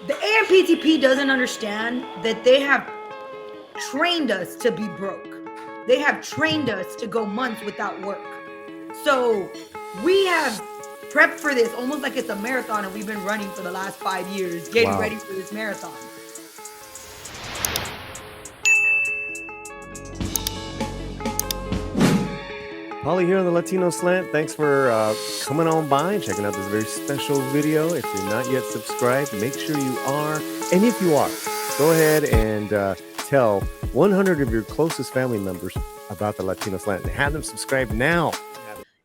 The AMPTP doesn't understand that they have trained us to be broke. They have trained us to go months without work. So we have prepped for this almost like it's a marathon, and we've been running for the last 5 years, getting ready for this marathon. Paulie here on the Latino Slant. Thanks for coming on by and checking out this very special video. If you're not yet subscribed, make sure you are. And if you are, go ahead and tell 100 of your closest family members about the Latino Slant and have them subscribe now.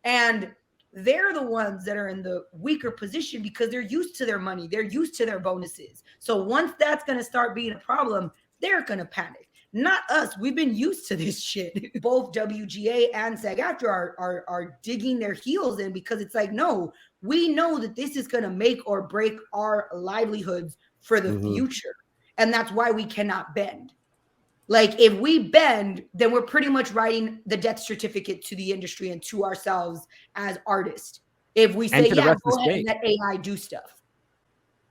And they're the ones that are in the weaker position because they're used to their money. They're used to their bonuses. So once that's going to start being a problem, they're going to panic. Not us. We've been used to this shit. Both WGA and SAG-AFTRA are digging their heels in because it's like, no, we know that this is going to make or break our livelihoods for the future. And that's why we cannot bend. Like, if we bend, then we're pretty much writing the death certificate to the industry and to ourselves as artists. If we say, yeah, go ahead and let AI do stuff.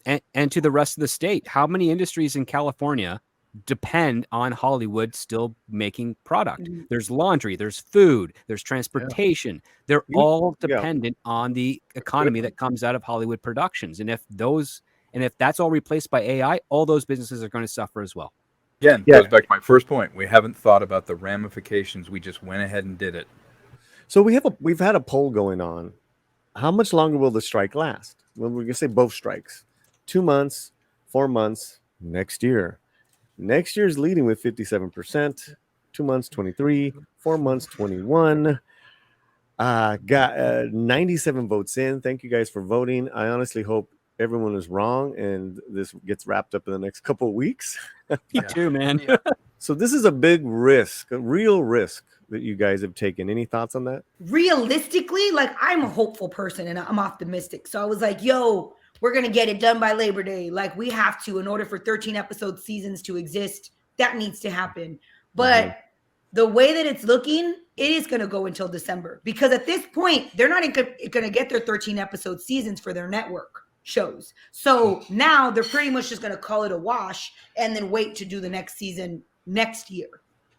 And to the rest of the state, how many industries in California depend on Hollywood still making product? There's laundry, there's food, there's transportation. They're all dependent on the economy that comes out of Hollywood productions. And if that's all replaced by AI, all those businesses are going to suffer as well. Again, goes back to my first point. We haven't thought about the ramifications. We just went ahead and did it. So we've had a poll going on. How much longer will the strike last? Well, we're gonna say both strikes. 2 months, 4 months, next year. Next year's leading with 57%. 2 months, 23. 4 months, 21. Got 97 votes in. Thank you guys for voting. I honestly hope everyone is wrong and this gets wrapped up in the next couple of weeks. Me too, man. So this is a big risk, a real risk that you guys have taken. Any thoughts on that? Realistically, like, I'm a hopeful person and I'm optimistic. So I was like, yo, we're going to get it done by Labor Day. Like, we have to, in order for 13 episode seasons to exist, that needs to happen. But the way that it's looking, it is going to go until December, because at this point, they're not going to get their 13 episode seasons for their network shows. So now they're pretty much just going to call it a wash and then wait to do the next season next year.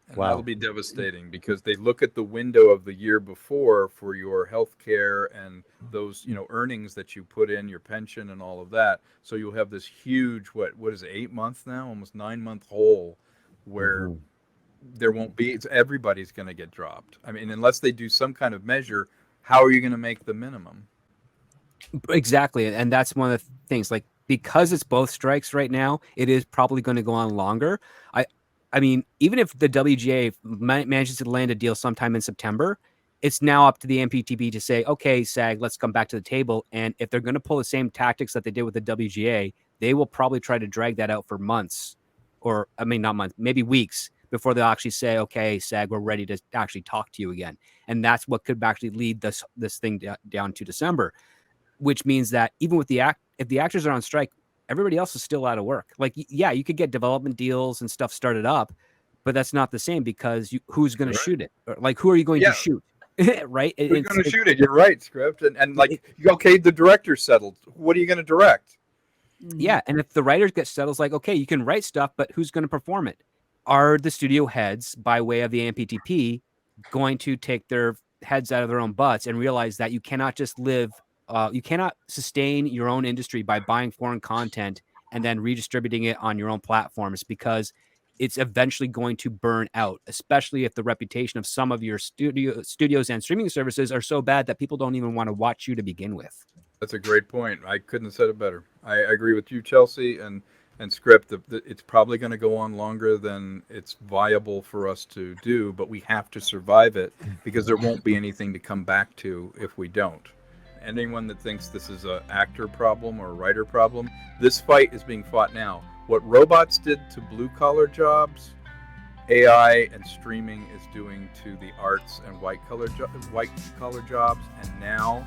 And that'll be devastating because they look at the window of the year before for your health care and those, earnings that you put in, your pension and all of that. So you'll have this huge, what is it, 8 months now, almost 9 month hole where there won't be, everybody's going to get dropped. I mean, unless they do some kind of measure, how are you going to make the minimum? Exactly. And that's one of the things, like, because it's both strikes right now, it is probably going to go on longer. I mean, even if the WGA manages to land a deal sometime in September, it's now up to the MPTP to say, okay, SAG, let's come back to the table. And if they're going to pull the same tactics that they did with the WGA, they will probably try to drag that out for months, or, I mean, not months, maybe weeks, before they'll actually say, okay, SAG, we're ready to actually talk to you again. And that's what could actually lead this thing down to December, which means that even with if the actors are on strike, everybody else is still out of work. Like, yeah, you could get development deals and stuff started up, but that's not the same because who's going to shoot it? Or, like, who are you going to shoot? Right? Who's going to shoot it? You're right, Script. And like, okay, the director settled. What are you going to direct? Yeah, and if the writers get settled, it's like, okay, you can write stuff, but who's going to perform it? Are the studio heads, by way of the MPTP, going to take their heads out of their own butts and realize that you cannot just live you cannot sustain your own industry by buying foreign content and then redistributing it on your own platforms, because it's eventually going to burn out, especially if the reputation of some of your studios and streaming services are so bad that people don't even want to watch you to begin with. That's a great point. I couldn't have said it better. I agree with you, Chelsea, and Script. It's probably going to go on longer than it's viable for us to do, but we have to survive it because there won't be anything to come back to if we don't. Anyone that thinks this is an actor problem or a writer problem, this fight is being fought now. What robots did to blue-collar jobs, AI and streaming is doing to the arts and white-collar jobs, and now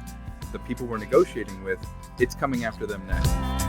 the people we're negotiating with, it's coming after them next.